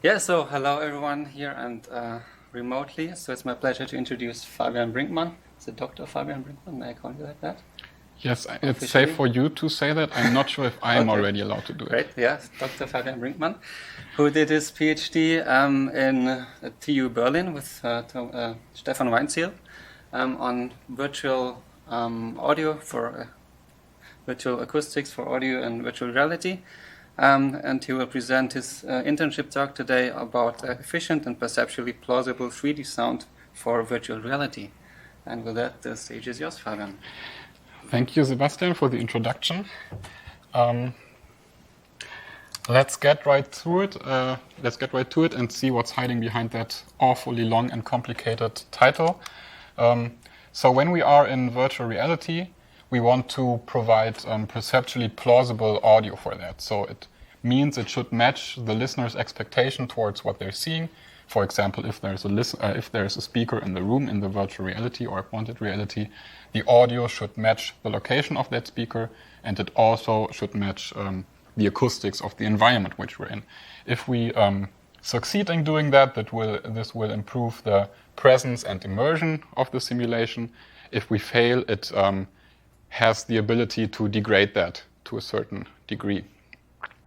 Yeah, so hello everyone here and remotely. So it's my pleasure to introduce Fabian Brinkmann. It's Dr. Fabian Brinkmann. May I call you like that? Yes, it's Officially? safe for you to say that. I'm not sure if I'm Okay. already allowed to do it. Great, yes, Dr. Fabian Brinkmann, who did his PhD in TU Berlin with Stefan Weinzierl on virtual audio for virtual acoustics for audio and virtual reality. And he will present his internship talk today about efficient and perceptually plausible 3D sound for virtual reality. And with that, the stage is yours, Fabian. Thank you, Sebastian, for the introduction. Let's get right to it and see what's hiding behind that awfully long and complicated title. So when we are in virtual reality, we want to provide perceptually plausible audio for that. So it means it should match the listener's expectation towards what they're seeing. For example, if there's a speaker in the room in the virtual reality or augmented reality, the audio should match the location of that speaker, and it also should match the acoustics of the environment which we're in. If we succeed in doing that, this will improve the presence and immersion of the simulation. If we fail, it has the ability to degrade that to a certain degree.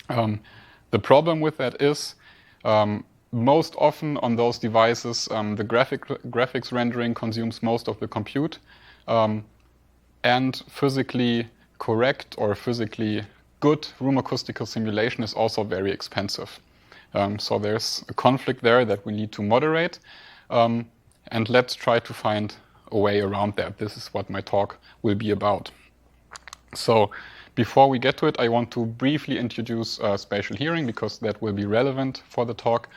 The problem with that is most often on those devices, the graphics rendering consumes most of the compute, and physically correct or physically good room acoustical simulation is also very expensive. So there's a conflict there that we need to moderate, and let's try to find a way around that. This is what my talk will be about. So before we get to it, I want to briefly introduce spatial hearing because that will be relevant for the talk.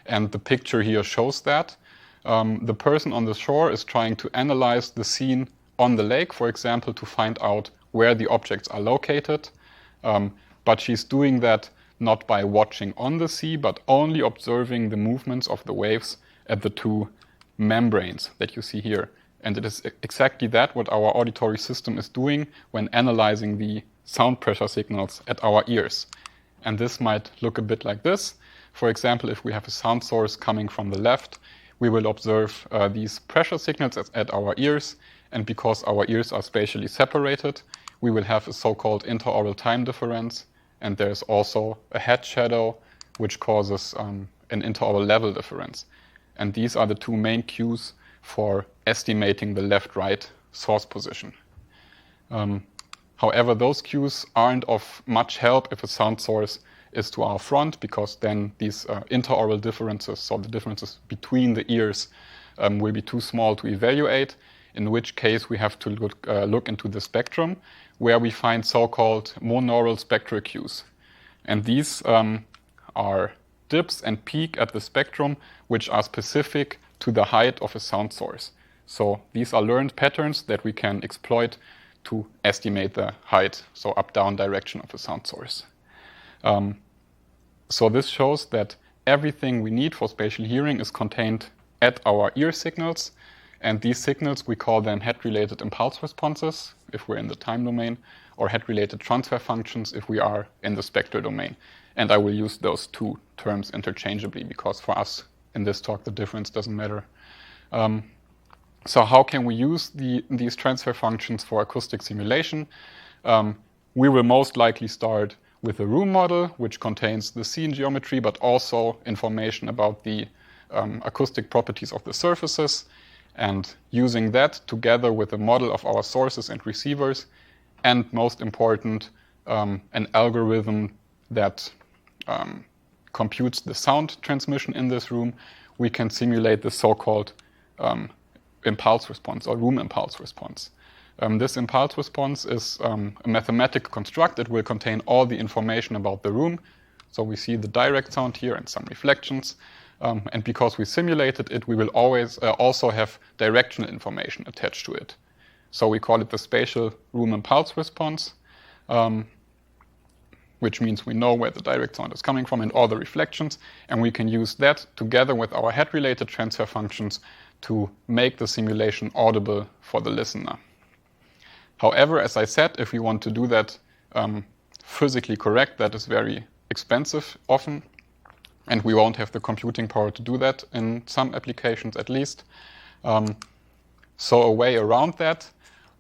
And the picture here shows that. The person on the shore is trying to analyze the scene on the lake, for example, to find out where the objects are located. But she's doing that not by watching on the sea, but only observing the movements of the waves at the two membranes that you see here. And it is exactly that what our auditory system is doing when analyzing the sound pressure signals at our ears. And this might look a bit like this. For example, if we have a sound source coming from the left, we will observe these pressure signals at our ears. And because our ears are spatially separated, we will have a so-called interaural time difference. And there's also a head shadow, which causes an interaural level difference. And these are the two main cues for estimating the left-right source position. However, those cues aren't of much help if a sound source is to our front, because then these interaural differences, so the differences between the ears, will be too small to evaluate, in which case we have to look into the spectrum, where we find so-called monaural spectral cues. And these are dips and peak at the spectrum, which are specific to the height of a sound source. So these are learned patterns that we can exploit to estimate the height, so up-down direction of a sound source. So this shows that everything we need for spatial hearing is contained at our ear signals. And these signals, we call them head-related impulse responses, if we're in the time domain, or head-related transfer functions, if we are in the spectral domain. And I will use those two terms interchangeably, because for us in this talk, the difference doesn't matter. So how can we use these transfer functions for acoustic simulation? We will most likely start with a room model, which contains the scene geometry, but also information about the acoustic properties of the surfaces. And using that together with a model of our sources and receivers, and most important, an algorithm that computes the sound transmission in this room, we can simulate the so-called impulse response or room impulse response. This impulse response is a mathematical construct. It will contain all the information about the room. So we see the direct sound here and some reflections. And because we simulated it, we will always also have directional information attached to it. So we call it the spatial room impulse response, which means we know where the direct sound is coming from and all the reflections. And we can use that together with our head-related transfer functions to make the simulation audible for the listener. However, as I said, if we want to do that physically correct, that is very expensive often. And we won't have the computing power to do that in some applications at least. So a way around that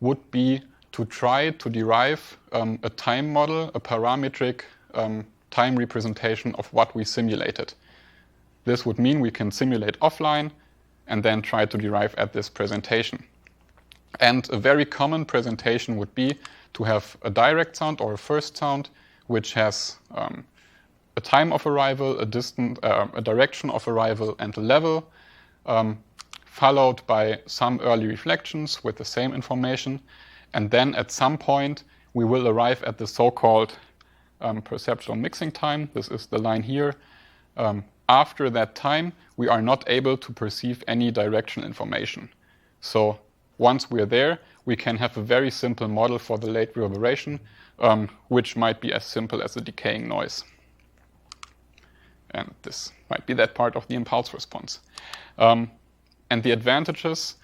would be to try to derive a time model, a parametric time representation of what we simulated. This would mean we can simulate offline and then try to derive at this presentation. And a very common presentation would be to have a direct sound or a first sound, which has a time of arrival, a direction of arrival, and a level, followed by some early reflections with the same information. And then at some point, we will arrive at the so-called perceptual mixing time. This is the line here. After that time, we are not able to perceive any direction information. So once we're there, we can have a very simple model for the late reverberation, which might be as simple as a decaying noise. And this might be that part of the impulse response. And the advantages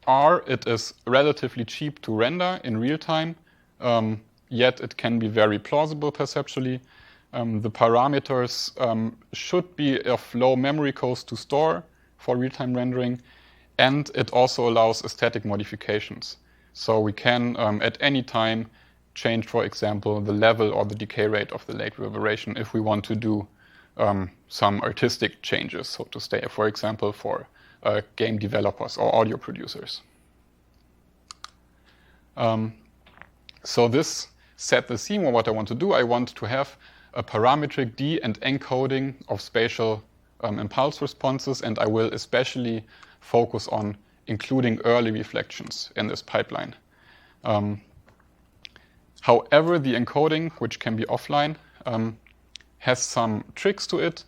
are it is relatively cheap to render in real time, yet it can be very plausible perceptually. The parameters should be of low memory cost to store for real-time rendering, and it also allows aesthetic modifications. So we can, at any time, change, for example, the level or the decay rate of the late reverberation if we want to do some artistic changes, so to say, for example, for game developers or audio producers. So this set the scene. What I want to do, I want to have a parametric de- and encoding of spatial impulse responses, and I will especially focus on including early reflections in this pipeline. However, the encoding, which can be offline, has some tricks to it,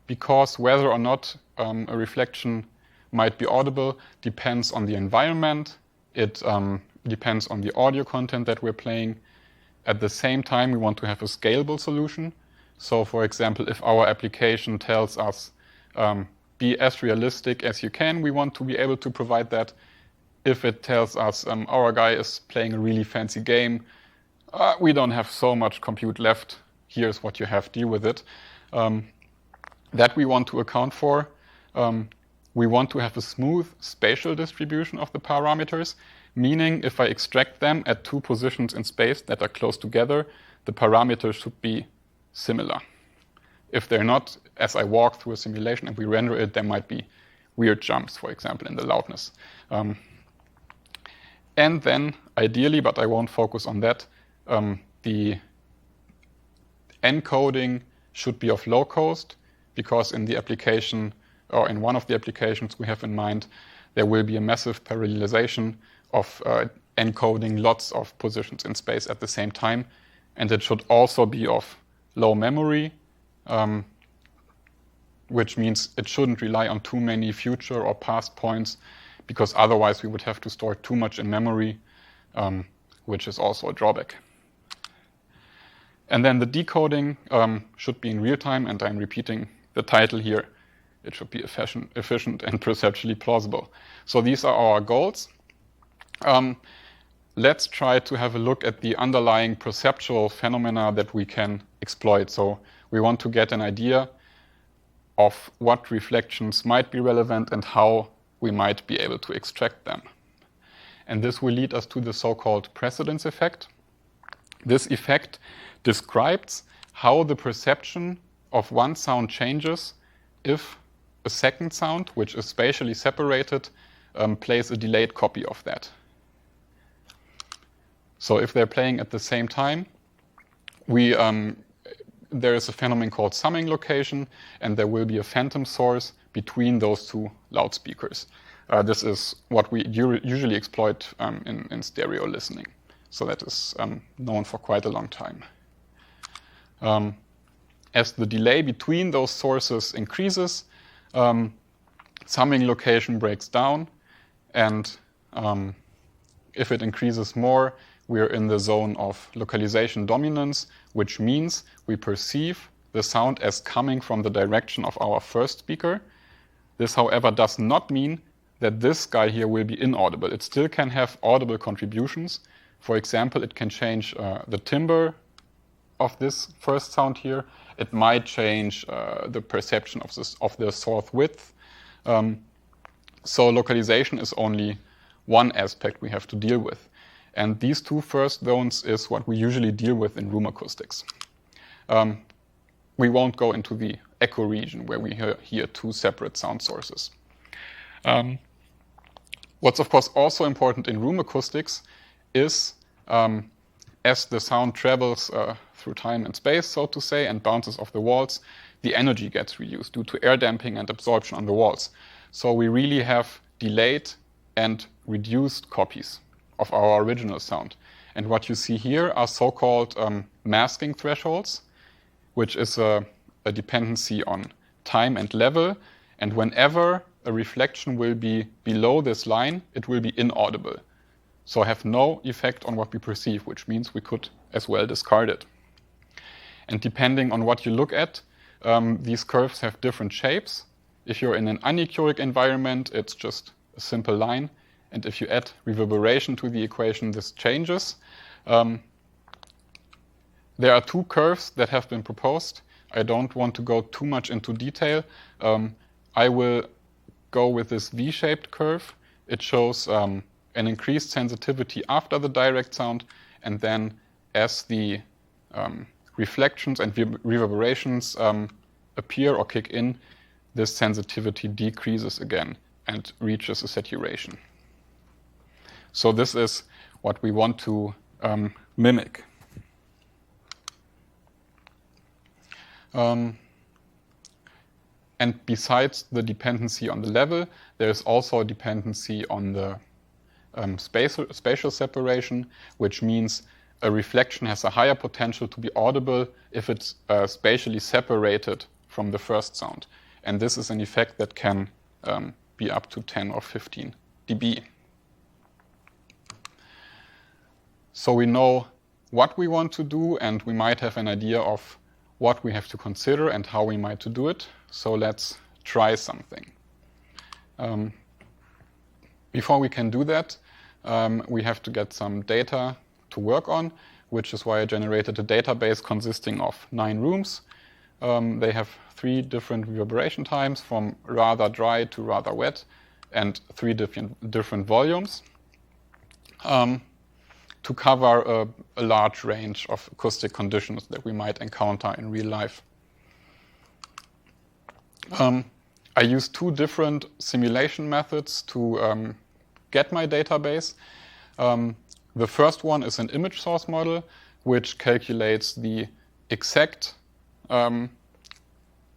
because whether or not a reflection might be audible depends on the environment. It depends on the audio content that we're playing. At the same time, we want to have a scalable solution. So, for example, if our application tells us be as realistic as you can, we want to be able to provide that. If it tells us our guy is playing a really fancy game, we don't have so much compute left, here's what you have, deal with it. That we want to account for. We want to have a smooth spatial distribution of the parameters, meaning if I extract them at two positions in space that are close together, the parameters should be similar. If they're not, as I walk through a simulation and we render it, there might be weird jumps, for example, in the loudness. And then, ideally, but I won't focus on that, the encoding should be of low cost, because in the application, or in one of the applications we have in mind, there will be a massive parallelization of encoding lots of positions in space at the same time. And it should also be of low memory, which means it shouldn't rely on too many future or past points, because otherwise we would have to store too much in memory, which is also a drawback. And then the decoding should be in real time, and I'm repeating the title here. It should be efficient and perceptually plausible. So these are our goals. Let's try to have a look at the underlying perceptual phenomena that we can exploit. So we want to get an idea of what reflections might be relevant and how we might be able to extract them. And this will lead us to the so-called precedence effect. This effect describes how the perception of one sound changes if a second sound, which is spatially separated, plays a delayed copy of that. So if they're playing at the same time, there is a phenomenon called summing location, and there will be a phantom source between those two loudspeakers. This is what we usually exploit in stereo listening. So that is known for quite a long time. As the delay between those sources increases, summing location breaks down, and if it increases more, we're in the zone of localization dominance, which means we perceive the sound as coming from the direction of our first speaker. This, however, does not mean that this guy here will be inaudible. It still can have audible contributions. For example, it can change the timbre of this first sound here, it might change the perception of the source width. So localization is only one aspect we have to deal with. And these two first zones is what we usually deal with in room acoustics. We won't go into the echo region where we hear two separate sound sources. What's of course also important in room acoustics is as the sound travels through time and space, so to say, and bounces off the walls, the energy gets reduced due to air damping and absorption on the walls. So we really have delayed and reduced copies of our original sound. And what you see here are so-called masking thresholds, which is a dependency on time and level. And whenever a reflection will be below this line, it will be inaudible. So have no effect on what we perceive, which means we could as well discard it. And depending on what you look at, these curves have different shapes. If you're in an anechoic environment, it's just a simple line. And if you add reverberation to the equation, this changes. There are two curves that have been proposed. I don't want to go too much into detail. I will go with this V-shaped curve. It shows an increased sensitivity after the direct sound, and then as the reflections and reverberations appear or kick in, this sensitivity decreases again and reaches a saturation. So this is what we want to mimic. And besides the dependency on the level, there is also a dependency on the spatial separation, which means a reflection has a higher potential to be audible if it's spatially separated from the first sound. And this is an effect that can be up to 10 or 15 dB. So we know what we want to do, and we might have an idea of what we have to consider and how we might to do it. So let's try something. Before we can do that, we have to get some data to work on, which is why I generated a database consisting of 9 rooms. They have 3 different reverberation times, from rather dry to rather wet, and 3 different volumes, to cover a large range of acoustic conditions that we might encounter in real life. I used 2 different simulation methods to get my database. The first one is an image source model, which calculates the exact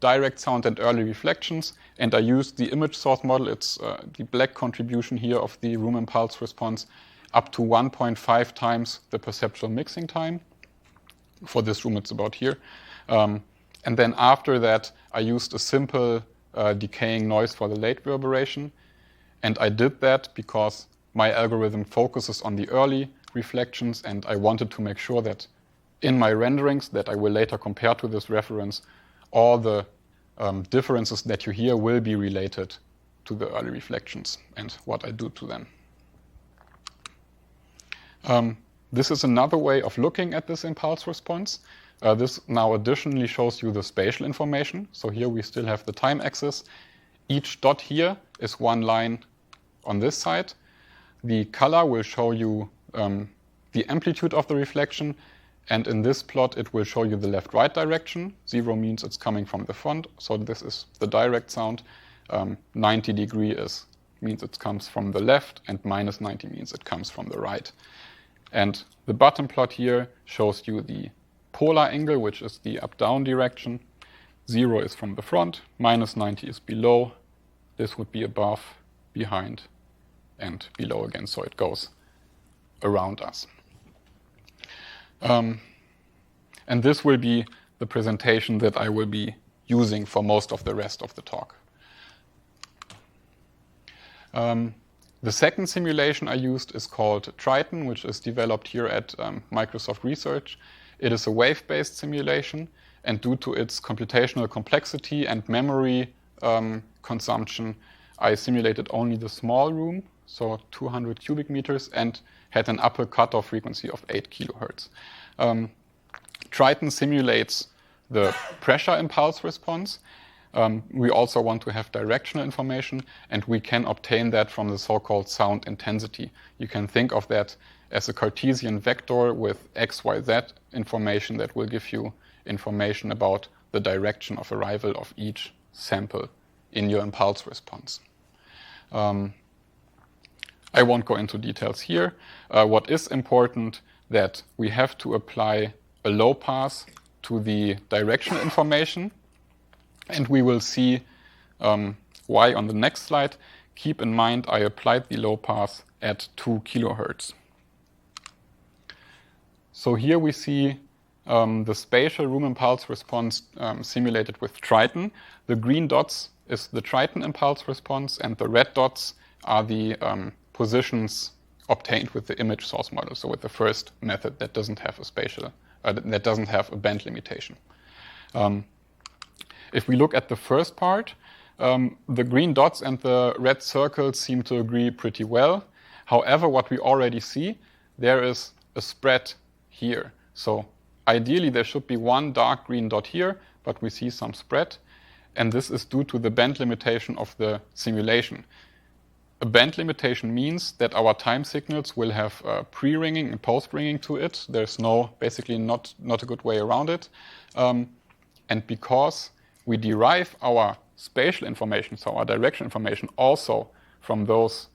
direct sound and early reflections. And I used the image source model, it's the black contribution here of the room impulse response, up to 1.5 times the perceptual mixing time. For this room, it's about here. And then after that, I used a simple decaying noise for the late reverberation. And I did that because my algorithm focuses on the early reflections, and I wanted to make sure that in my renderings that I will later compare to this reference, all the differences that you hear will be related to the early reflections and what I do to them. This is another way of looking at this impulse response. This now additionally shows you the spatial information. So here we still have the time axis. Each dot here is one line on this side. The color will show you the amplitude of the reflection. And in this plot, it will show you the left-right direction. 0 means it's coming from the front. So this is the direct sound. 90 degree means it comes from the left, and minus 90 means it comes from the right. And the bottom plot here shows you the polar angle, which is the up-down direction. 0 is from the front, minus 90 is below. This would be above, behind, and below again, so it goes around us. And this will be the presentation that I will be using for most of the rest of the talk. The second simulation I used is called Triton, which is developed here at Microsoft Research. It is a wave-based simulation, and due to its computational complexity and memory consumption, I simulated only the small room, so 200 cubic meters, and had an upper cutoff frequency of 8 kilohertz. Triton simulates the pressure impulse response. We also want to have directional information, and we can obtain that from the so-called sound intensity. You can think of that as a Cartesian vector with x, y, z information that will give you information about the direction of arrival of each sample in your impulse response. I won't go into details here. What is important that we have to apply a low pass to the directional information, and we will see why on the next slide. Keep in mind I applied the low pass at 2 kilohertz. So here we see the spatial room impulse response simulated with Triton. The green dots is the Triton impulse response, and the red dots are the positions obtained with the image source model, so with the first method that doesn't have a spatial, that doesn't have a band limitation. If we look at the first part, the green dots and the red circles seem to agree pretty well. However, what we already see, there is a spread here. So ideally, there should be one dark green dot here, but we see some spread. And this is due to the band limitation of the simulation. A band limitation means that our time signals will have pre-ringing and post-ringing to it. There's basically not a good way around it. And because we derive our spatial information, so our direction information, also from those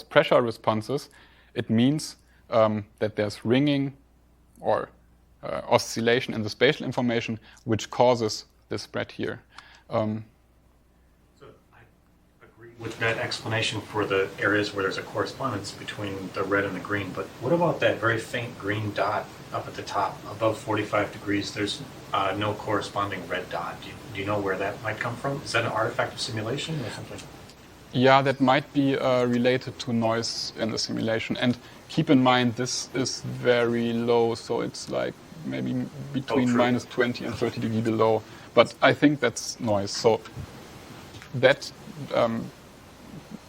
pressure responses, it means that there's ringing or oscillation in the spatial information, which causes the spread here. So I agree with that explanation for the areas where there's a correspondence between the red and the green, but what about that very faint green dot up at the top, above 45 degrees? There's no corresponding red dot. Do you know where that might come from? Is that an artifact of simulation or something? Yeah, that might be related to noise in the simulation. And keep in mind, this is very low, so it's like maybe between minus 20 and 30 degrees below. But I think that's noise. So that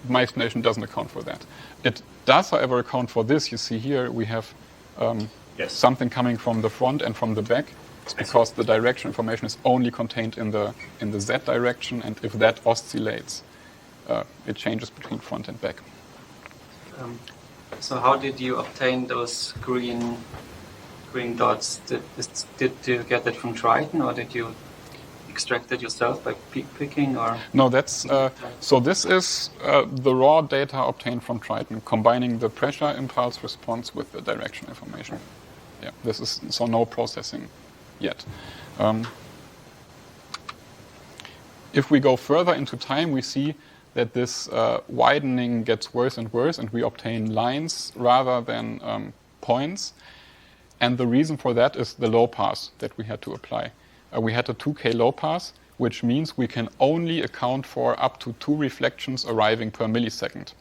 my explanation doesn't account for that. It does, however, account for this. You see here we have something coming from the front and from the back. It's because the direction information is only contained in the Z direction, and if that oscillates, it changes between front and back. So how did you obtain those green dots? Did you get that from Triton, or did you extract it yourself by picking? Or no, that's so this is the raw data obtained from Triton, combining the pressure impulse response with the direction information. Yeah, this is so no processing yet. If we go further into time, we see that this widening gets worse and worse, and we obtain lines rather than points. And the reason for that is the low pass that we had to apply. We had a 2K low pass, which means we can only account for up to 2 reflections arriving per millisecond.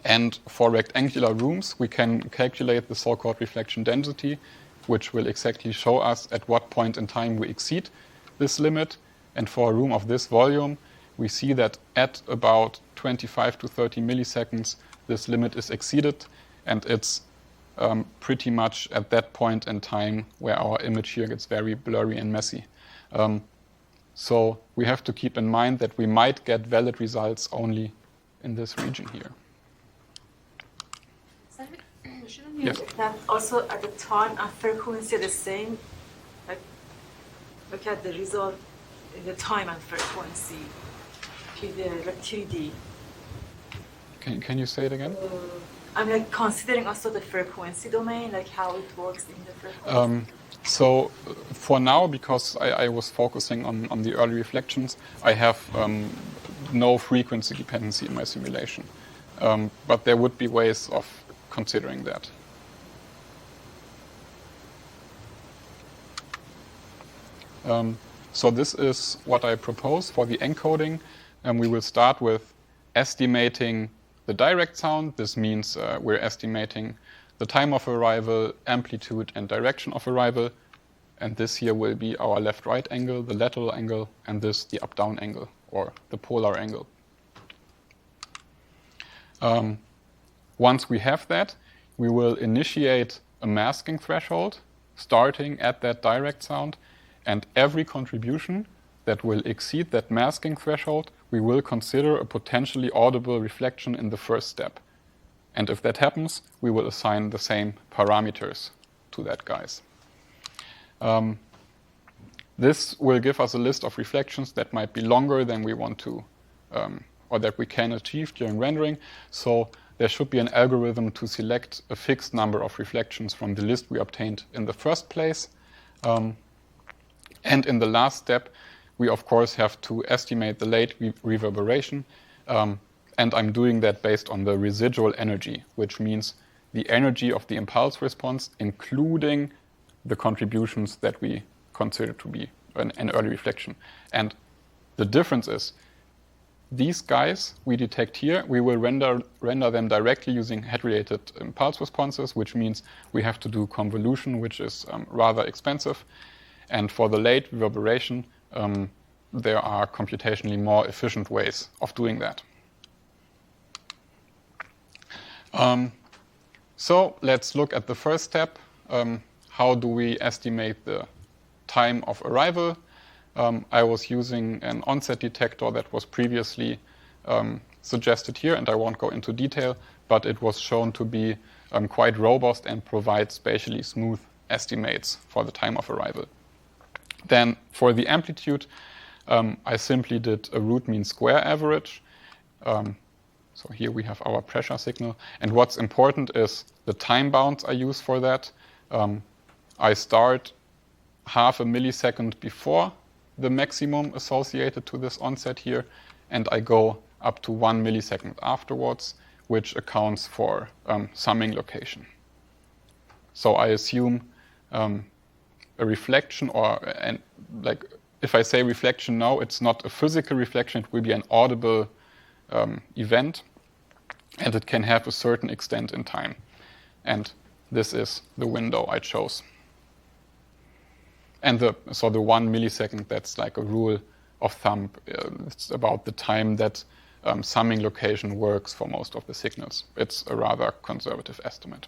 And for rectangular rooms, we can calculate the so-called reflection density, which will exactly show us at what point in time we exceed this limit. And for a room of this volume, we see that at about 25 to 30 milliseconds, this limit is exceeded, and it's pretty much at that point in time where our image here gets very blurry and messy. So we have to keep in mind that we might get valid results only in this region here. Shouldn't you Yes. that also at the time and frequency the same? Like look at the result in the time and frequency to the like 3D. Can you say it again? I'm like considering also the frequency domain, like how it works in the frequency. So for now, because I was focusing on the early reflections, I have no frequency dependency in my simulation. But there would be ways of considering that. So this is what I propose for the encoding. We will start with estimating the direct sound. This means we're estimating the time of arrival, amplitude, and direction of arrival. And this here will be our left-right angle, the lateral angle, and this the up-down angle, or the polar angle. Once we have that, we will initiate a masking threshold. starting at that direct sound, and every contribution that will exceed that masking threshold, we will consider a potentially audible reflection in the first step. And if that happens, we will assign the same parameters to that guise. This will give us a list of reflections that might be longer than we want to, or that we can achieve during rendering. So there should be an algorithm to select a fixed number of reflections from the list we obtained in the first place. And in the last step, we of course have to estimate the late reverberation. And I'm doing that based on the residual energy, which means the energy of the impulse response, including the contributions that we consider to be an early reflection. And the difference is, these guys we detect here, we will render them directly using head-related impulse responses, which means we have to do convolution, which is rather expensive. And for the late reverberation, there are computationally more efficient ways of doing that. So let's look at the first step. How do we estimate the time of arrival? I was using an onset detector that was previously suggested here, and I won't go into detail, but it was shown to be quite robust and provide spatially smooth estimates for the time of arrival. Then for the amplitude, I simply did a root mean square average. So here we have our pressure signal. And what's important is the time bounds I use for that. I start half a millisecond before the maximum associated to this onset here, and I go up to 1 millisecond afterwards, which accounts for summing location. So I assume a reflection, and like if I say reflection now, it's not a physical reflection, it will be an audible event, and it can have a certain extent in time. And this is the window I chose. And so the 1 millisecond, that's like a rule of thumb. It's about the time that summing location works for most of the signals. It's a rather conservative estimate.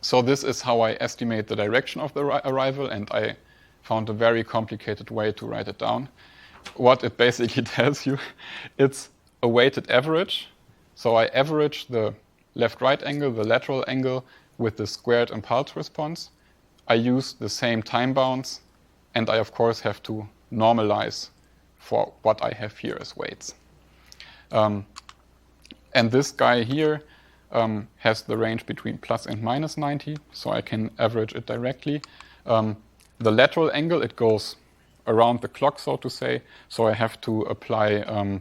So this is how I estimate the direction of the arrival, and I found a very complicated way to write it down. What it basically tells you, it's a weighted average. So I average the left-right angle, the lateral angle, with the squared impulse response. I use the same time bounds, and I, of course, have to normalize for what I have here as weights. And this guy here has the range between plus and minus 90, so I can average it directly. The lateral angle, it goes around the clock, so to say, so I have to apply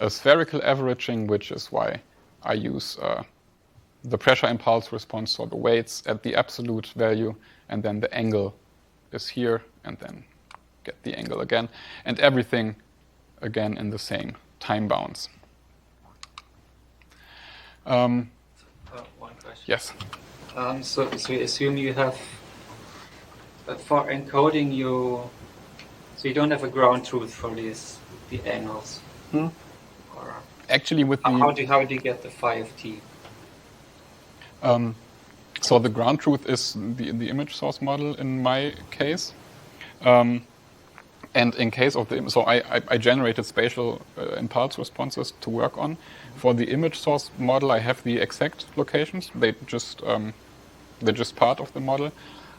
a spherical averaging, which is why I use the pressure impulse response, so the weights at the absolute value, and then the angle is here, and then get the angle again, and everything again in the same time bounds. One question. Yes. So you assume you have, for encoding so you don't have a ground truth for the angles? Or Actually, with how do you get the phi of t? So the ground truth is the image source model in my case. And in case of so I generated spatial impulse responses to work on. For the image source model, I have the exact locations. They're just part of the model.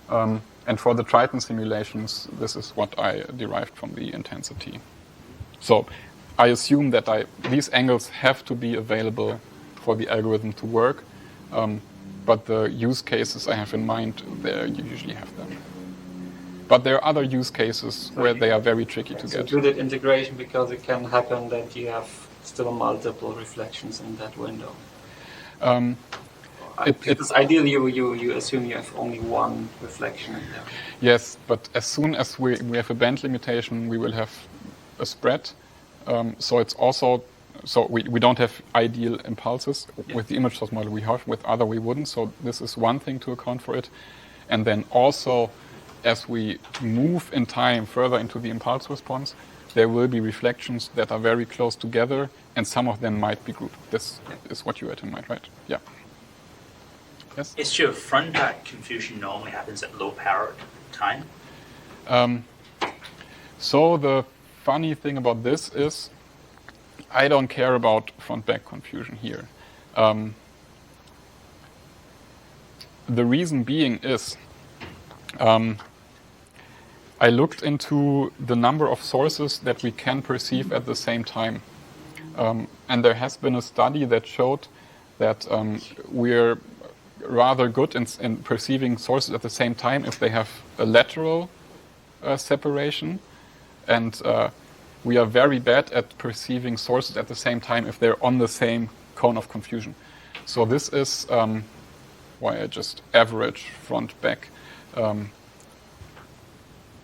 And for the Triton simulations, this is what I derived from the intensity. So I assume that these angles have to be available for the algorithm to work. But the use cases I have in mind, there you usually have them. But there are other use cases where they are very tricky to get. Do that integration because it can happen that you have still multiple reflections in that window. Because ideally you assume you have only one reflection in there. Yes, but as soon as we have a band limitation, we will have a spread. So it's also, so we don't have ideal impulses. Yeah. With the image source model we have, with other we wouldn't. So this is one thing to account for it. And then also, as we move in time further into the impulse response, there will be reflections that are very close together, and some of them might be grouped. This is what you had in mind, right? Yeah. Yes? Is your front dot confusion normally happens at low power time? So the funny thing about this is I don't care about front-back confusion here. The reason being is I looked into the number of sources that we can perceive at the same time. And there has been a study that showed that we're rather good in perceiving sources at the same time if they have a lateral separation. And we are very bad at perceiving sources at the same time if they're on the same cone of confusion. So this is why I just average front-back.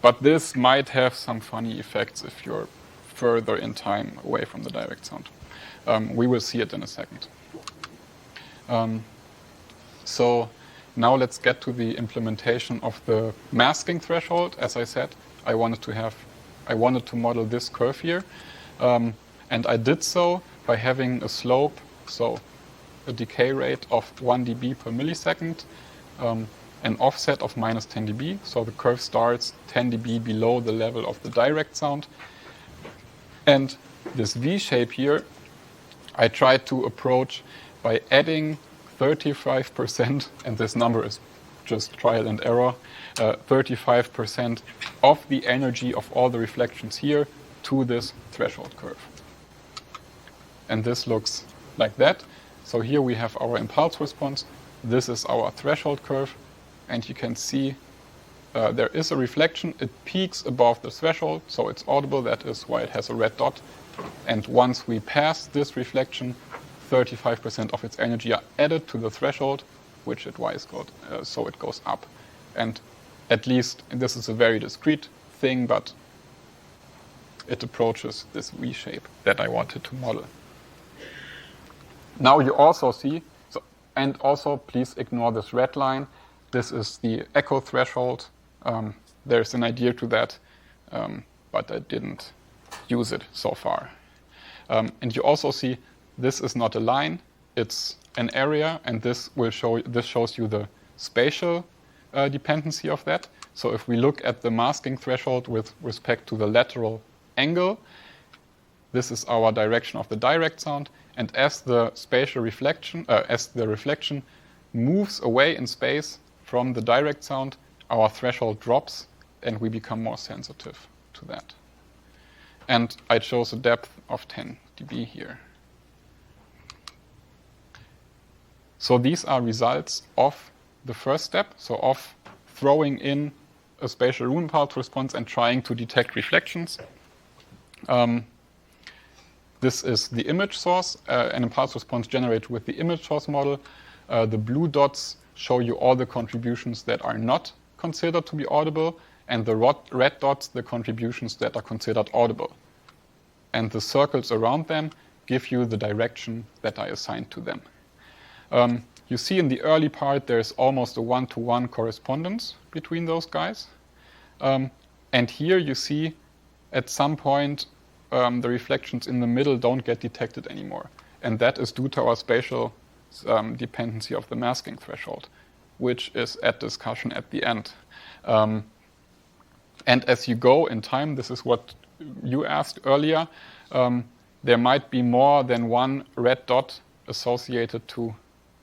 But this might have some funny effects if you're further in time away from the direct sound. We will see it in a second. So now let's get to the implementation of the masking threshold. As I said, I wanted to model this curve here. And I did so by having a slope, so a decay rate of 1 dB per millisecond, an offset of minus 10 dB. So the curve starts 10 dB below the level of the direct sound. And this V shape here, I tried to approach by adding 35%, and this number is just trial and error, 35% of the energy of all the reflections here to this threshold curve. And this looks like that. So here we have our impulse response. This is our threshold curve. And you can see there is a reflection. It peaks above the threshold, so it's audible. That is why it has a red dot. And once we pass this reflection, 35% of its energy are added to the threshold, which it so it goes up. And at least, and this is a very discrete thing, but it approaches this V shape that I wanted to model. Now you also see, and also please ignore this red line. This is the echo threshold. There's an idea to that, but I didn't use it so far. And you also see this is not a line, it's an area, and this shows you the spatial dependency of that. So if we look at the masking threshold with respect to the lateral angle, this is our direction of the direct sound, and as the spatial reflection, as the reflection moves away in space from the direct sound, our threshold drops, and we become more sensitive to that. And I chose a depth of 10 dB here. So these are results of the first step, so of throwing in a spatial room impulse response and trying to detect reflections. This is the image source, an impulse response generated with the image source model. The blue dots show you all the contributions that are not considered to be audible, and the red dots, the contributions that are considered audible. And the circles around them give you the direction that I assigned to them. You see in the early part there's almost a one-to-one correspondence between those guys. And here you see at some point the reflections in the middle don't get detected anymore. And that is due to our spatial dependency of the masking threshold, which is at discussion at the end. And as you go in time, this is what you asked earlier, there might be more than one red dot associated to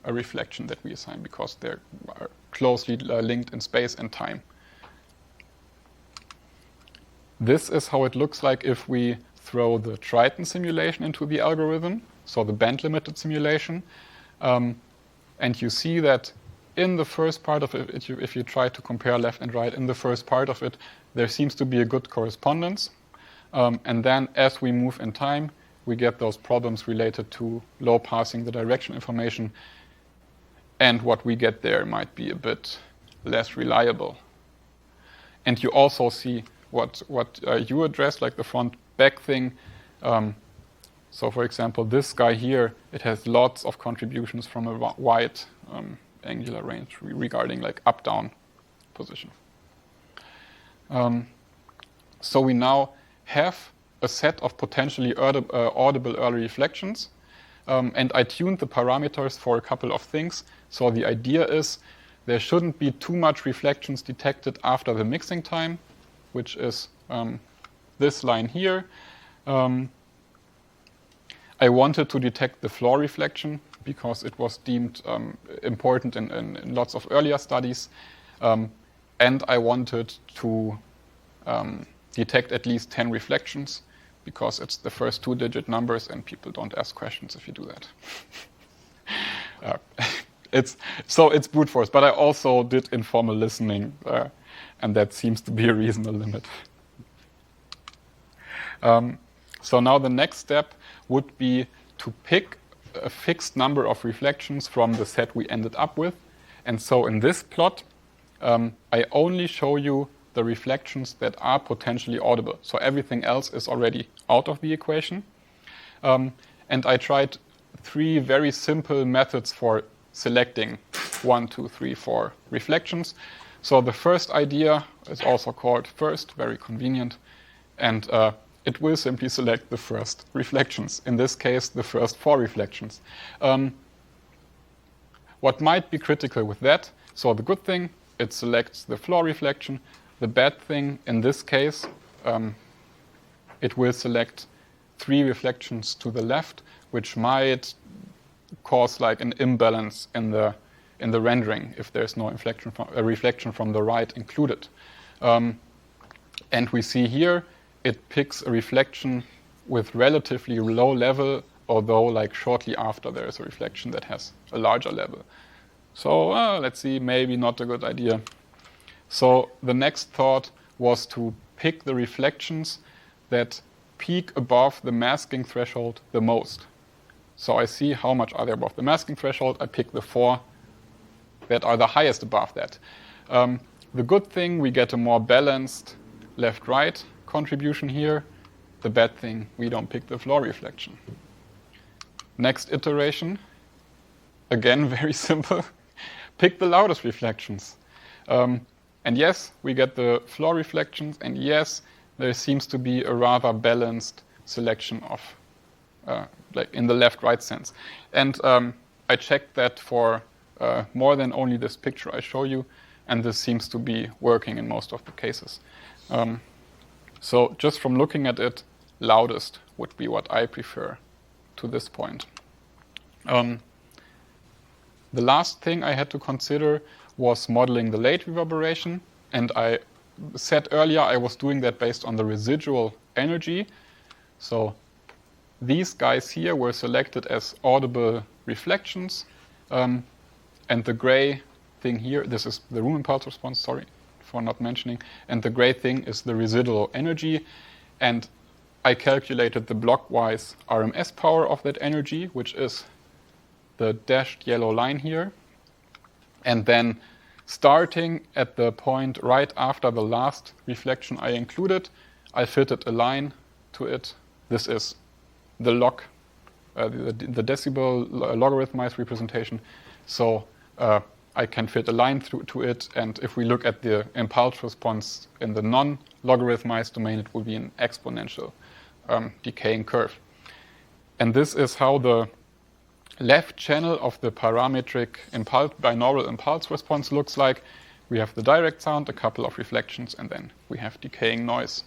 a reflection that we assign because they're closely linked in space and time. This is how it looks like if we throw the Triton simulation into the algorithm, so the band-limited simulation. And you see that in the first part of it, if you try to compare left and right, in the first part of it, there seems to be a good correspondence. And then as we move in time, we get those problems related to low passing the direction information. And what we get there might be a bit less reliable. And you also see what you addressed, like the front-back thing. So for example, this guy here, it has lots of contributions from a wide angular range regarding like up-down position. So we now have a set of potentially audible early reflections. And I tuned the parameters for a couple of things. So the idea is there shouldn't be too much reflections detected after the mixing time, which is this line here. I wanted to detect the floor reflection because it was deemed important in lots of earlier studies. And I wanted to detect at least 10 reflections because it's the first 2-digit numbers and people don't ask questions if you do that. It's brute force, but I also did informal listening, and that seems to be a reasonable limit. So now the next step would be to pick a fixed number of reflections from the set we ended up with. And so in this plot, I only show you the reflections that are potentially audible. So everything else is already out of the equation. And I tried 3 very simple methods for selecting 1, 2, 3, 4 reflections. So the first idea is also called first, very convenient. And it will simply select the first reflections. In this case, the first 4 reflections. What might be critical with that, so the good thing, it selects the floor reflection. The bad thing, in this case, it will select 3 reflections to the left, which might cause like an imbalance in the rendering if there's no reflection from the right included. And we see here, it picks a reflection with relatively low level, although like shortly after there is a reflection that has a larger level. So let's see, maybe not a good idea. So the next thought was to pick the reflections that peak above the masking threshold the most. So I see how much are they above the masking threshold. I pick the 4 that are the highest above that. The good thing, we get a more balanced left-right contribution here. The bad thing, we don't pick the floor reflection. Next iteration, again, very simple. Pick the loudest reflections. And yes, we get the floor reflections, and yes, there seems to be a rather balanced selection of, like in the left-right sense. And I checked that for more than only this picture I show you, and this seems to be working in most of the cases. So just from looking at it, loudest would be what I prefer to this point. The last thing I had to consider was modeling the late reverberation. And I said earlier I was doing that based on the residual energy. So these guys here were selected as audible reflections. And the gray thing here, this is the room impulse response, sorry for not mentioning. And the gray thing is the residual energy. And I calculated the blockwise RMS power of that energy, which is the dashed yellow line here. And then starting at the point right after the last reflection I included, I fitted a line to it. This is the log, the decibel logarithmized representation. So I can fit a line to it. And if we look at the impulse response in the non-logarithmized domain, it will be an exponential decaying curve. And this is how the left channel of the parametric binaural impulse response looks like. We have the direct sound, a couple of reflections, and then we have decaying noise.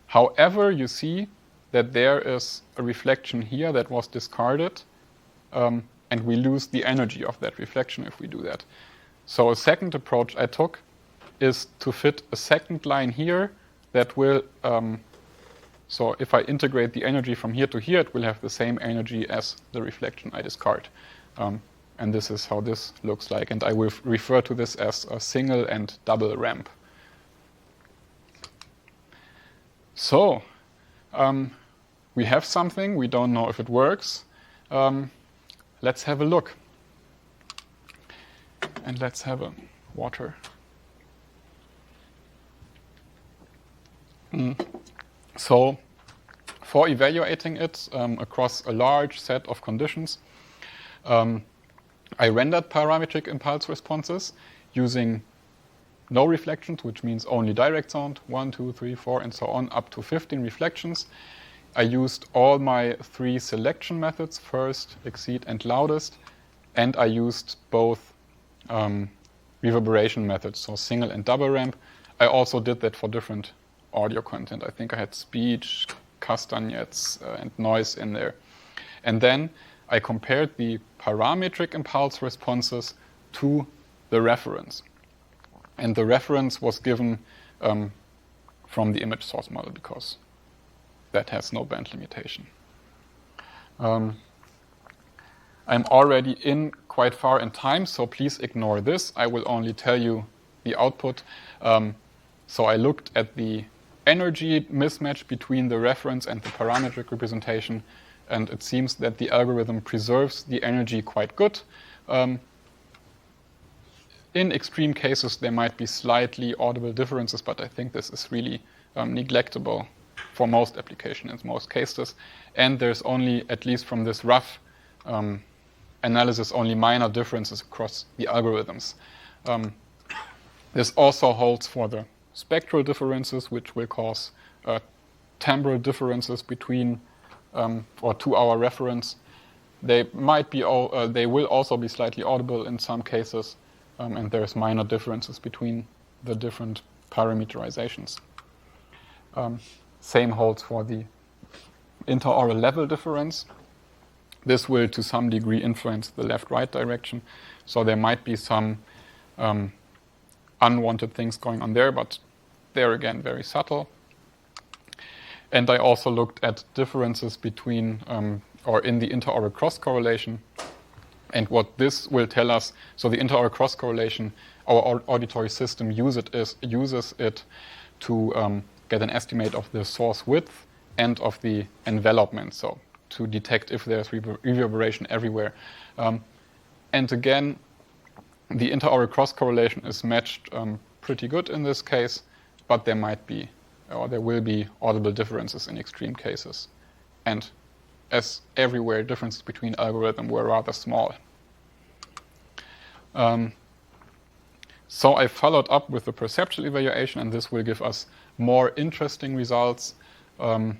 However, you see that there is a reflection here that was discarded, and we lose the energy of that reflection if we do that. So a second approach I took is to fit a second line here that will so if I integrate the energy from here to here, it will have the same energy as the reflection I discard. And this is how this looks like. And I will refer to this as a single and double ramp. So we have something. We don't know if it works. Let's have a look. And let's have a water. So for evaluating it across a large set of conditions, I rendered parametric impulse responses using no reflections, which means only direct sound, 1, 2, 3, 4, and so on, up to 15 reflections. I used all my 3 selection methods, first, exceed, and loudest, and I used both reverberation methods, so single and double ramp. I also did that for different audio content. I think I had speech, castanets, and noise in there. And then I compared the parametric impulse responses to the reference. And the reference was given from the image source model because that has no band limitation. I'm already in quite far in time, so please ignore this. I will only tell you the output. So I looked at the energy mismatch between the reference and the parametric representation, and it seems that the algorithm preserves the energy quite good. In extreme cases, there might be slightly audible differences, but I think this is really neglectable for most applications in most cases. And there's only, at least from this rough analysis, only minor differences across the algorithms. This also holds for the spectral differences, which will cause timbral differences between or to our reference. They might be, they will also be slightly audible in some cases, and there's minor differences between the different parameterizations. Same holds for the interaural level difference. This will, to some degree, influence the left-right direction. So there might be some unwanted things going on there, but they're, again, very subtle. And I also looked at differences between, or in the interaural cross-correlation. And what this will tell us, so the interaural cross-correlation, our auditory system uses it to get an estimate of the source width and of the envelopment, so to detect if there's reverberation everywhere. And again, the interaural cross-correlation is matched pretty good in this case, but there might be, or there will be audible differences in extreme cases. And as everywhere, differences between algorithms were rather small. So I followed up with the perceptual evaluation, and this will give us more interesting results. I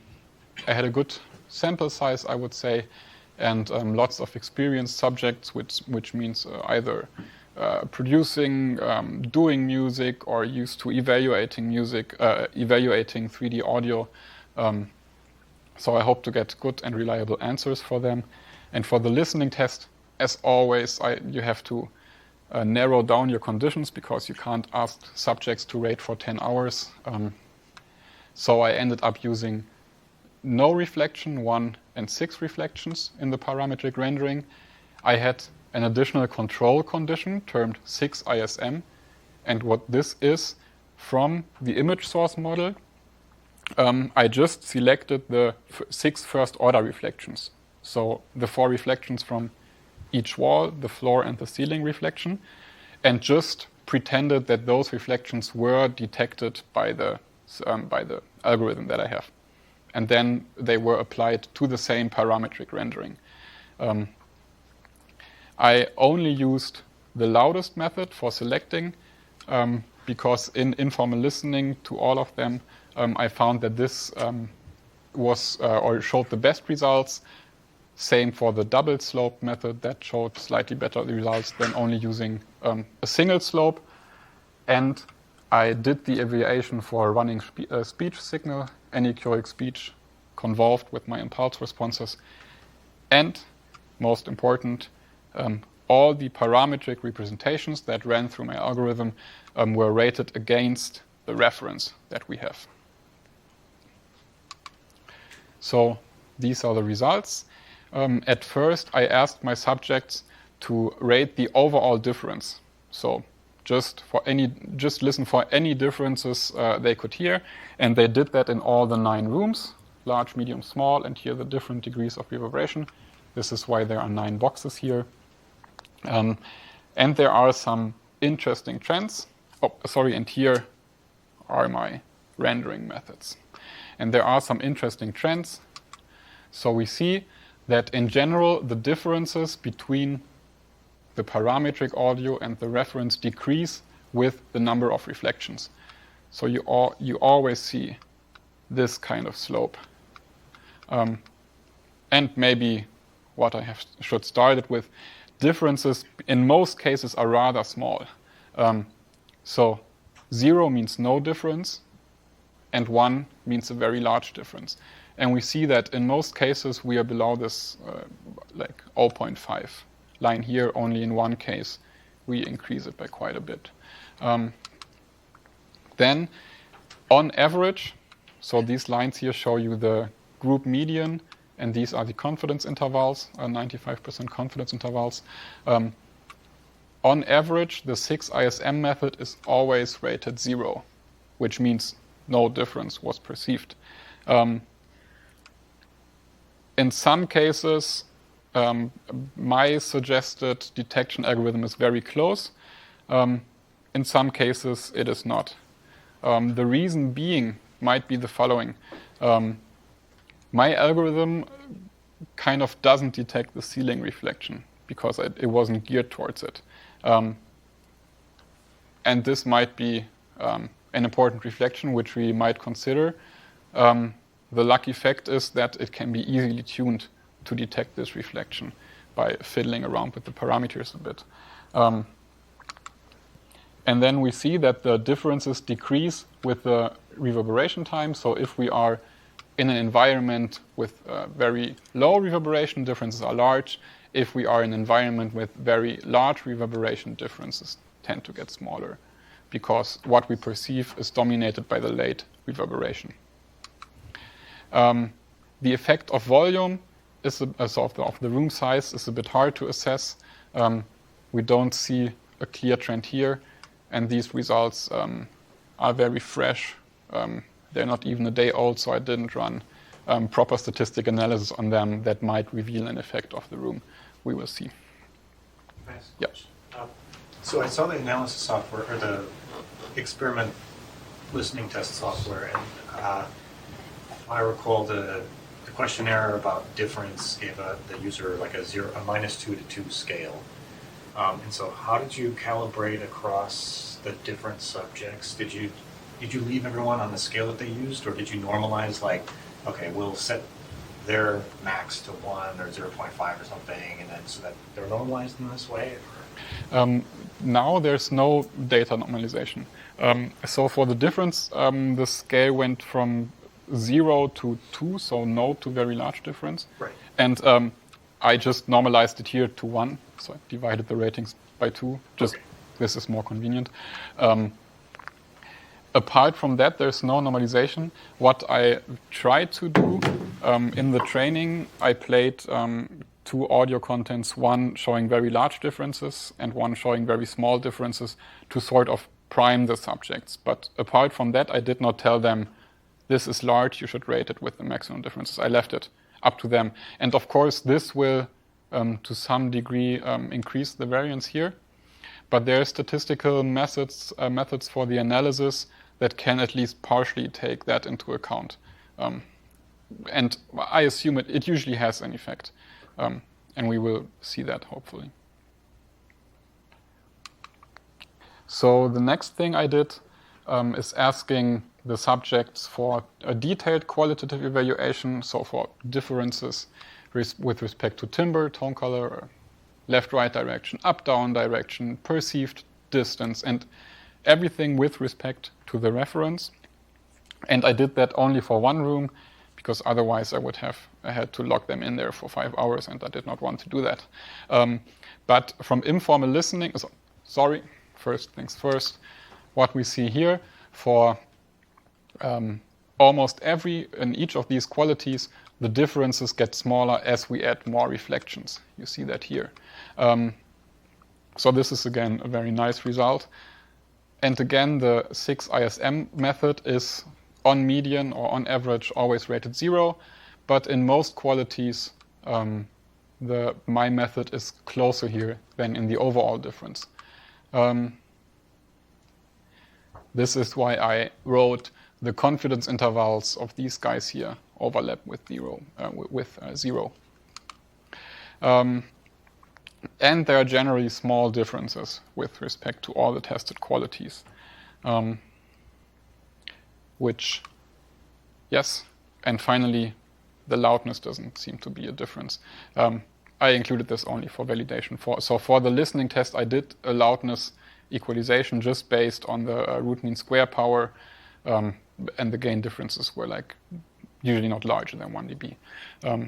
had a good sample size, I would say, and lots of experienced subjects, which means either producing, doing music, or used to evaluating music, evaluating 3D audio. So I hope to get good and reliable answers for them. And for the listening test, as always, you have to narrow down your conditions because you can't ask subjects to rate for 10 hours. So I ended up using no reflection, 1 and 6 reflections in the parametric rendering. I had an additional control condition termed 6 ISM. And what this is, from the image source model, I just selected the 6 first order reflections. So the 4 reflections from each wall, the floor, and the ceiling reflection, and just pretended that those reflections were detected by the algorithm that I have. And then they were applied to the same parametric rendering. I only used the loudest method for selecting because in informal listening to all of them, I found that this was or showed the best results. Same for the double slope method, that showed slightly better results than only using a single slope. And I did the evaluation for running speech signal, anechoic speech convolved with my impulse responses. And most important, all the parametric representations that ran through my algorithm were rated against the reference that we have. So these are the results. At first, I asked my subjects to rate the overall difference. So just listen for any differences they could hear. And they did that in all the 9 rooms, large, medium, small, and here the different degrees of reverberation. This is why there are 9 boxes here. And there are some interesting trends. Oh, sorry, and here are my rendering methods. And there are some interesting trends. So we see that in general, the differences between the parametric audio and the reference decrease with the number of reflections. So you always see this kind of slope. And maybe what I should start it with, differences in most cases are rather small. So 0 means no difference, and 1 means a very large difference. And we see that in most cases we are below this like 0.5 line here. Only in one case we increase it by quite a bit. Then on average, so these lines here show you the group median, and these are the confidence intervals, 95% confidence intervals. On average, the 6-ISM method is always rated 0, which means no difference was perceived. In some cases, my suggested detection algorithm is very close. In some cases, it is not. The reason being might be the following. My algorithm kind of doesn't detect the ceiling reflection because it wasn't geared towards it. And this might be an important reflection which we might consider. The lucky fact is that it can be easily tuned to detect this reflection by fiddling around with the parameters a bit. And then we see that the differences decrease with the reverberation time. So if we are in an environment with very low reverberation, differences are large. If we are in an environment with very large reverberation, differences tend to get smaller because what we perceive is dominated by the late reverberation. The effect of volume is of the room size is a bit hard to assess. We don't see a clear trend here, and these results are very fresh. They're not even a day old, so I didn't run proper statistic analysis on them that might reveal an effect of the room. We will see. Nice. Yep. So I saw the analysis software, or the experiment listening test software, and I recall the questionnaire about difference gave the user like a -2 to 2 scale. And so how did you calibrate across the different subjects? Did you leave everyone on the scale that they used, or did you normalize, like, okay, we'll set their max to 1 or 0.5 or something, and then so that they're normalized in this way? Now there's no data normalization. So for the difference, the scale went from 0 to 2, so no to very large difference. Right. And I just normalized it here to 1, so I divided the ratings by 2. Just okay. This is more convenient. Apart from that, there's no normalization. What I tried to do in the training, I played 2 audio contents, one showing very large differences and one showing very small differences to sort of prime the subjects. But apart from that, I did not tell them, this is large, you should rate it with the maximum differences. I left it up to them. And of course, this will, to some degree, increase the variance here. But there are statistical methods for the analysis that can at least partially take that into account. And I assume it usually has an effect. And we will see that, hopefully. So the next thing I did is asking the subjects for a detailed qualitative evaluation, so for differences with respect to timbre, tone color, left-right direction, up-down direction, perceived distance, and everything with respect to the reference. And I did that only for one room, because otherwise I had to lock them in there for 5 hours, and I did not want to do that. But from informal listening, first things first, what we see here for almost in each of these qualities, the differences get smaller as we add more reflections. You see that here. So this is, again, a very nice result. And again, the 6-ISM method is on median or on average always rated 0. But in most qualities, my method is closer here than in the overall difference. This is why I wrote the confidence intervals of these guys here overlap with 0. And there are generally small differences with respect to all the tested qualities. And finally, the loudness doesn't seem to be a difference. I included this only for validation. So for the listening test, I did a loudness equalization just based on the root mean square power, and the gain differences were like usually not larger than 1 dB.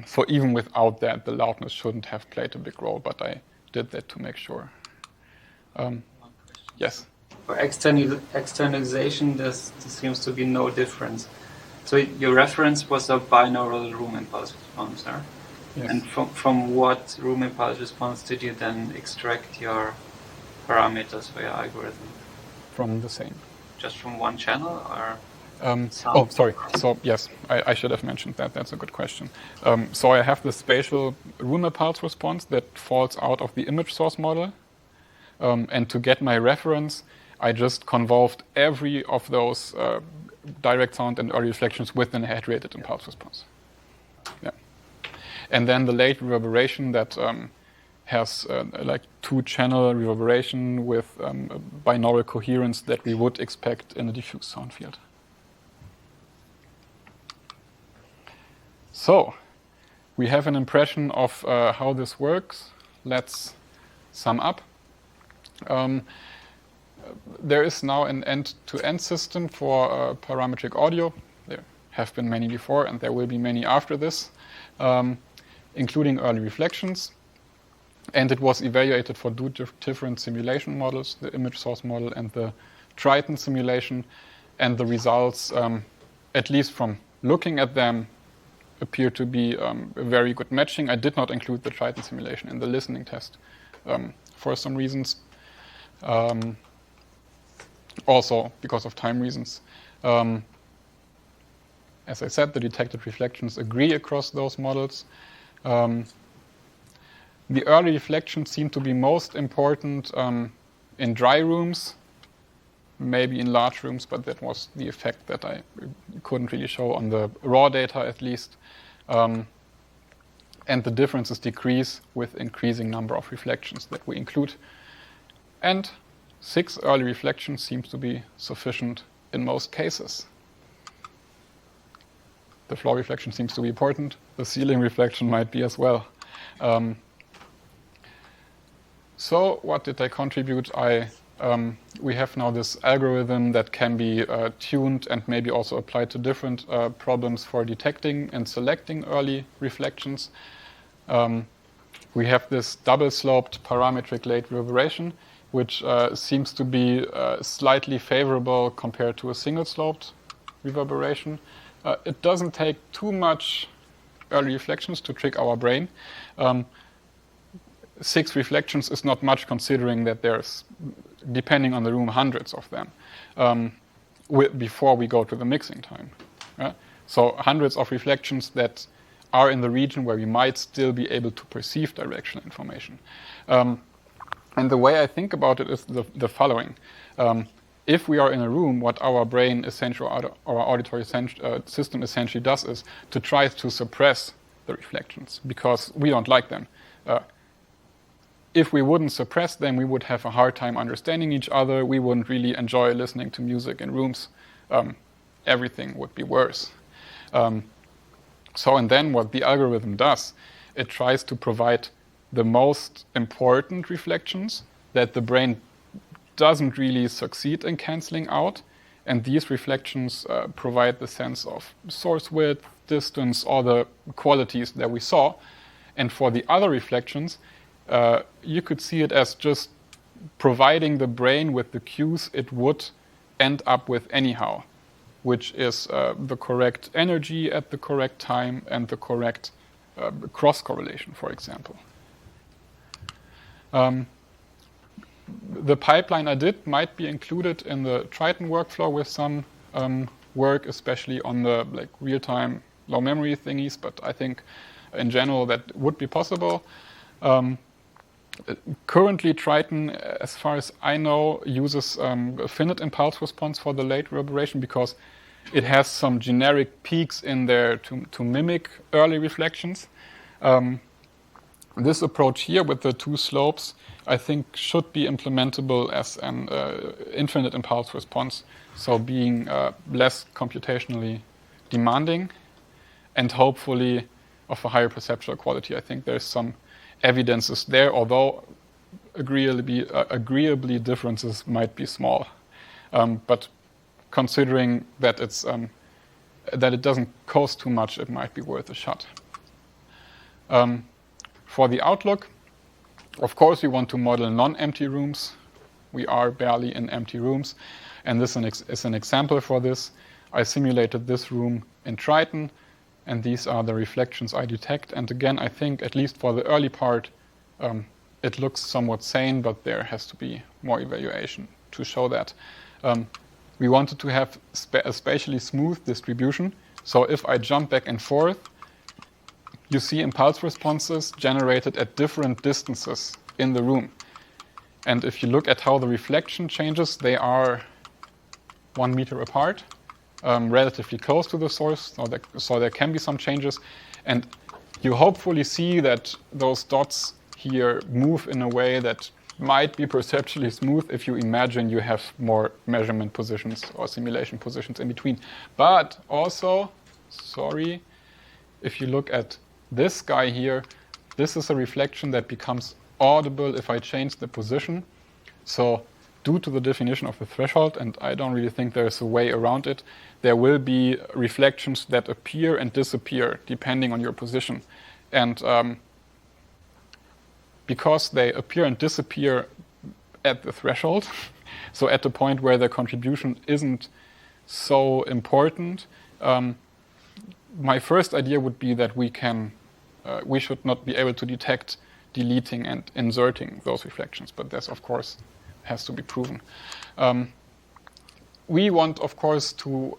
So even without that, the loudness shouldn't have played a big role, but I did that to make sure. Yes? For externalization, there seems to be no difference. So your reference was a binaural room impulse response, huh? Yes. And from what room impulse response did you then extract your parameters for your algorithm? From the same. Just from one channel, or? Oh, sorry. So yes, I should have mentioned that. That's a good question. So I have the spatial room impulse response that falls out of the image source model. And to get my reference, I just convolved every of those direct sound and early reflections within a head-rated impulse response. Yeah. And then the late reverberation that has like 2-channel reverberation with binaural coherence that we would expect in a diffuse sound field. So, we have an impression of how this works. Let's sum up. There is now an end-to-end system for parametric audio. There have been many before, and there will be many after this, including early reflections. And it was evaluated for two different simulation models, the image source model and the Triton simulation. And the results, at least from looking at them, appear to be a very good matching. I did not include the Triton simulation in the listening test for some reasons. Also because of time reasons. As I said, the detected reflections agree across those models. The early reflections seem to be most important in dry rooms, maybe in large rooms, but that was the effect that I couldn't really show on the raw data at least. And the differences decrease with increasing number of reflections that we include. And 6 early reflections seems to be sufficient in most cases. The floor reflection seems to be important. The ceiling reflection might be as well. So what did I contribute? We have now this algorithm that can be tuned and maybe also applied to different problems for detecting and selecting early reflections. We have this double-sloped parametric late reverberation, which seems to be slightly favorable compared to a single-sloped reverberation. It doesn't take too much early reflections to trick our brain. 6 reflections is not much, considering that there's, depending on the room, hundreds of them before we go to the mixing time. So hundreds of reflections that are in the region where we might still be able to perceive directional information. And the way I think about it is the following. If we are in a room, what our brain essentially, our auditory system essentially does is to try to suppress the reflections because we don't like them. If we wouldn't suppress them, we would have a hard time understanding each other. We wouldn't really enjoy listening to music in rooms. Everything would be worse. And then what the algorithm does, it tries to provide the most important reflections that the brain doesn't really succeed in canceling out. And these reflections provide the sense of source width, distance, all the qualities that we saw. And for the other reflections, you could see it as just providing the brain with the cues it would end up with anyhow, which is the correct energy at the correct time and the correct cross-correlation, for example. The pipeline I did might be included in the Triton workflow with some work, especially on the real-time low memory thingies, but I think in general that would be possible. Currently, Triton, as far as I know, uses a finite impulse response for the late reverberation because it has some generic peaks in there to mimic early reflections. This approach here with the 2 slopes, I think, should be implementable as an infinite impulse response, so being less computationally demanding and hopefully of a higher perceptual quality. I think there's some evidence is there, although agreeably differences might be small. But considering that that it doesn't cost too much, it might be worth a shot. For the outlook, of course, we want to model non-empty rooms. We are barely in empty rooms, and this is an example for this. I simulated this room in Triton, and these are the reflections I detect. And again, I think, at least for the early part, it looks somewhat sane, but there has to be more evaluation to show that. We wanted to have a spatially smooth distribution. So if I jump back and forth, you see impulse responses generated at different distances in the room. And if you look at how the reflection changes, they are 1 meter apart, relatively close to the source, so there can be some changes. And you hopefully see that those dots here move in a way that might be perceptually smooth if you imagine you have more measurement positions or simulation positions in between. But also, if you look at this guy here, this is a reflection that becomes audible if I change the position. So due to the definition of the threshold, and I don't really think there's a way around it, there will be reflections that appear and disappear depending on your position. And because they appear and disappear at the threshold, so at the point where their contribution isn't so important, my first idea would be that we should not be able to detect deleting and inserting those reflections, but this, of course, has to be proven. We want, of course, to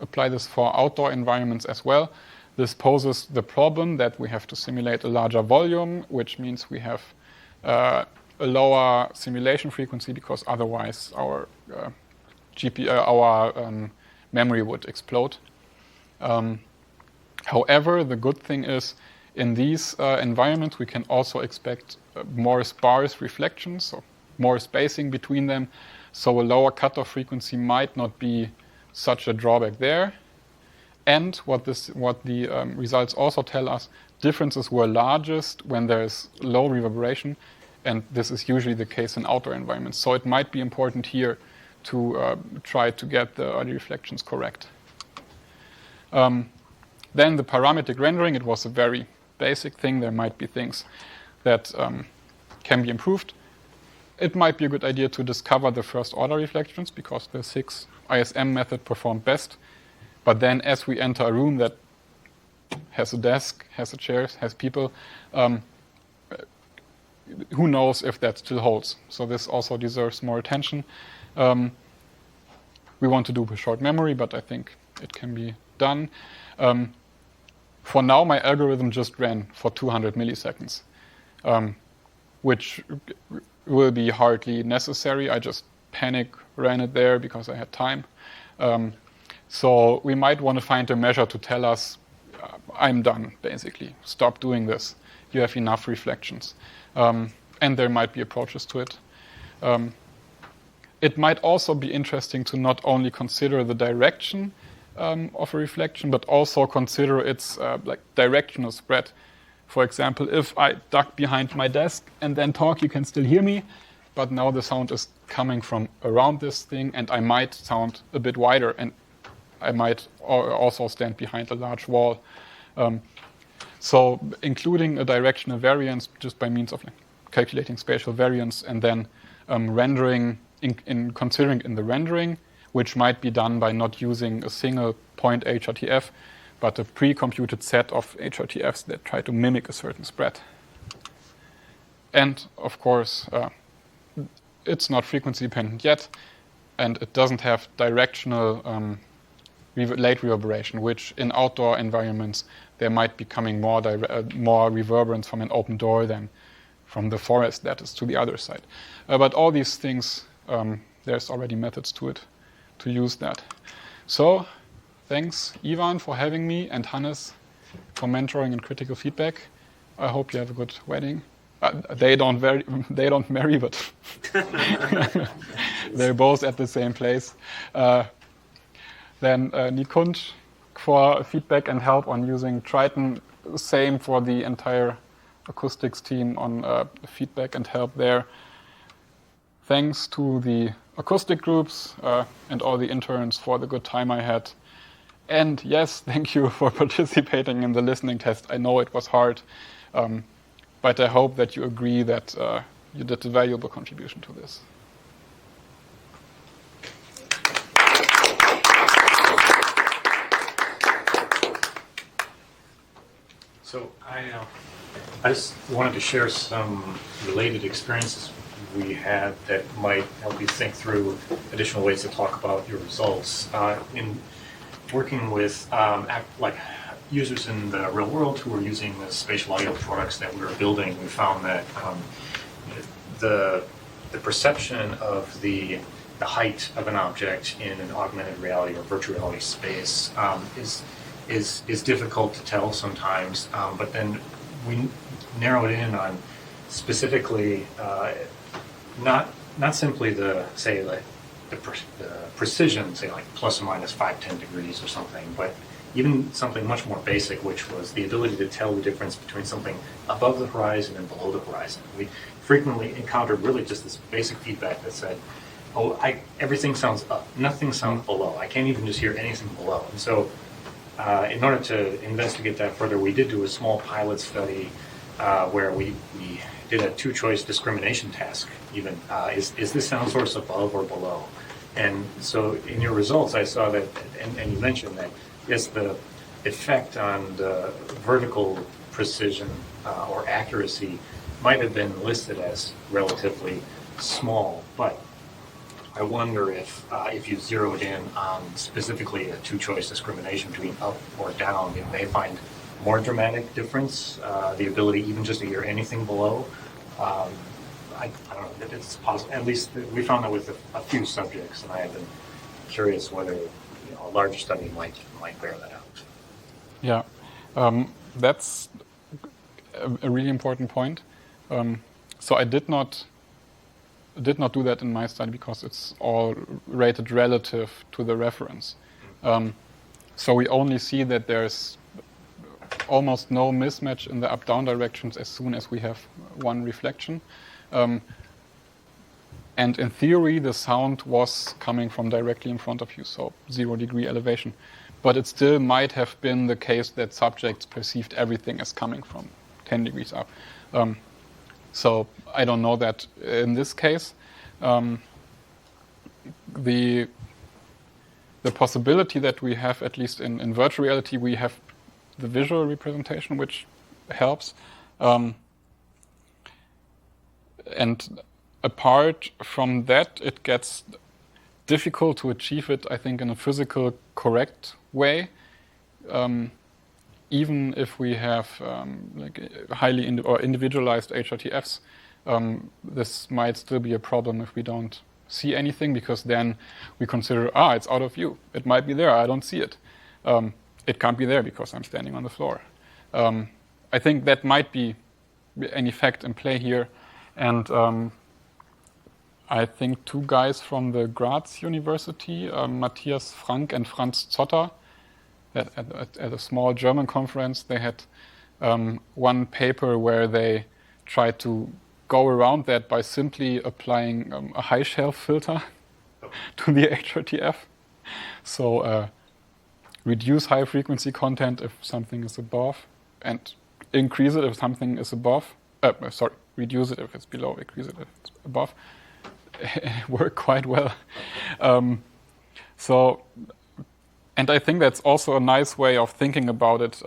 apply this for outdoor environments as well. This poses the problem that we have to simulate a larger volume, which means we have a lower simulation frequency because otherwise our memory would explode. However, the good thing is in these environments we can also expect more sparse reflections, so more spacing between them. So a lower cutoff frequency might not be such a drawback there. And what the results also tell us, differences were largest when there is low reverberation, and this is usually the case in outdoor environments. So it might be important here to try to get the early reflections correct. Then the parametric rendering, it was a very basic thing. There might be things that can be improved. It might be a good idea to discover the first order reflections because the 6 ISM method performed best. But then as we enter a room that has a desk, has a chair, has people, who knows if that still holds. So this also deserves more attention. We want to do with short memory, but I think it can be done. For now, my algorithm just ran for 200 milliseconds, which will be hardly necessary. I just panic ran it there because I had time. So we might want to find a measure to tell us, I'm done, basically. Stop doing this. You have enough reflections. And there might be approaches to it. It might also be interesting to not only consider the direction of a reflection, but also consider its directional spread. For example, if I duck behind my desk and then talk, you can still hear me, but now the sound is coming from around this thing, and I might sound a bit wider, and I might also stand behind a large wall. So including a directional variance just by means of calculating spatial variance and then rendering, in considering in the rendering, which might be done by not using a single point HRTF, but a pre-computed set of HRTFs that try to mimic a certain spread. And of course, it's not frequency dependent yet, and it doesn't have directional late reverberation, which in outdoor environments there might be coming more reverberance from an open door than from the forest that is to the other side. But all these things, there's already methods to it to use that. So thanks, Ivan, for having me, and Hannes for mentoring and critical feedback. I hope you have a good wedding. They don't marry, but they're both at the same place. Then Nikund for feedback and help on using Triton. Same for the entire acoustics team on feedback and help there. Thanks to the acoustic groups and all the interns for the good time I had. And yes, thank you for participating in the listening test. I know it was hard, but I hope that you agree that you did a valuable contribution to this. So I just wanted to share some related experiences we had that might help you think through additional ways to talk about your results. In working with users in the real world who were using the spatial audio products that we were building, we found that the perception of the height of an object in an augmented reality or virtual reality space is difficult to tell sometimes, but then we narrowed in on specifically not simply the precision, say like plus or minus 5-10 degrees or something, but even something much more basic, which was the ability to tell the difference between something above the horizon and below the horizon. We frequently encountered really just this basic feedback that said, oh, everything sounds up, nothing sounds below. I can't even just hear anything below. And so in order to investigate that further, we did do a small pilot study where we did a two-choice discrimination task even. Is this sound source above or below? And so in your results, I saw that, and you mentioned that, yes, the effect on the vertical precision or accuracy might have been listed as relatively small, but I wonder if you zeroed in on specifically a two-choice discrimination between up or down, you may find more dramatic difference, the ability even just to hear anything below. I don't know if it's possible. At least we found that with a few subjects, and I have been curious whether a larger study might bear that out. Yeah, that's a really important point. So I did not do that in my study because it's all rated relative to the reference. So we only see that there's almost no mismatch in the up-down directions as soon as we have one reflection. And in theory, the sound was coming from directly in front of you, so 0-degree elevation. But it still might have been the case that subjects perceived everything as coming from 10 degrees up. So I don't know that in this case. The possibility that we have, at least in virtual reality, we have the visual representation, which helps. And apart from that, it gets difficult to achieve it, I think, in a physical correct way. Even if we have highly individualized HRTFs, this might still be a problem if we don't see anything, because then we consider, it's out of view. It might be there, I don't see it. It can't be there because I'm standing on the floor. I think that might be an effect in play here. And I think two guys from the Graz University, Matthias Frank and Franz Zotter, at a small German conference, they had one paper where they tried to go around that by simply applying a high shelf filter to the HRTF. So reduce high frequency content if something is above, and increase it if something is above. Reduce it if it's below, increase it if it's above. It worked quite well. And I think that's also a nice way of thinking about it.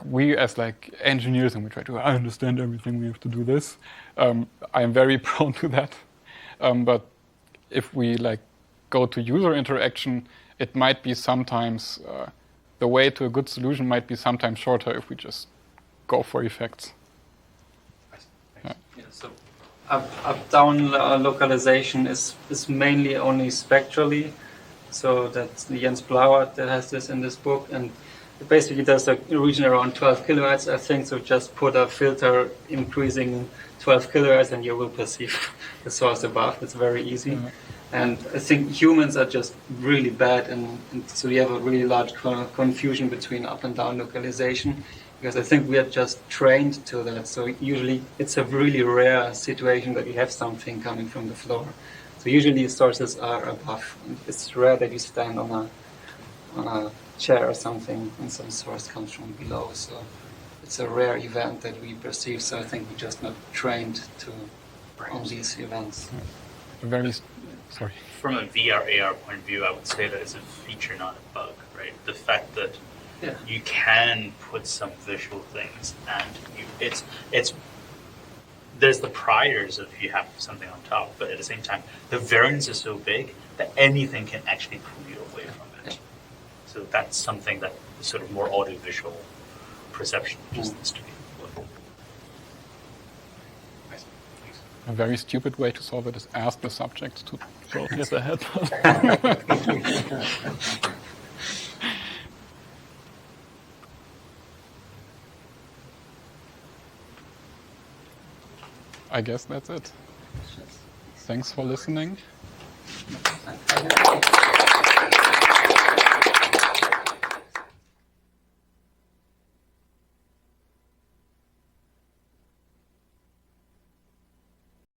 We as engineers, and we try to understand everything, we have to do this. I'm very prone to that. But if we go to user interaction, it might be sometimes, the way to a good solution might be sometimes shorter if we just go for effects. Yeah, so up-down localization is mainly only spectrally. So that's Jens Blauert that has this in this book, and it basically does a region around 12 kilohertz, I think. So just put a filter increasing 12 kilohertz, and you will perceive the source above. It's very easy. Mm-hmm. And I think humans are just really bad, and so you have a really large confusion between up and down localization. because I think we are just trained to that. So usually it's a really rare situation that you have something coming from the floor. So usually sources are above. And it's rare that you stand on a chair or something and some source comes from below. So it's a rare event that we perceive. So I think we're just not trained on these events. Sorry. From a VR AR point of view, I would say that it's a feature, not a bug, right? The fact that Yeah. you can put some visual things, and it's there's the priors of you have something on top, but at the same time, the variance is so big that anything can actually pull you away from it. So that's something that is sort of more audiovisual perception just needs to be looked at. Nice. Thanks. A very stupid way to solve it is ask the subject to rotate their head. I guess that's it. Thanks for listening. Thank you.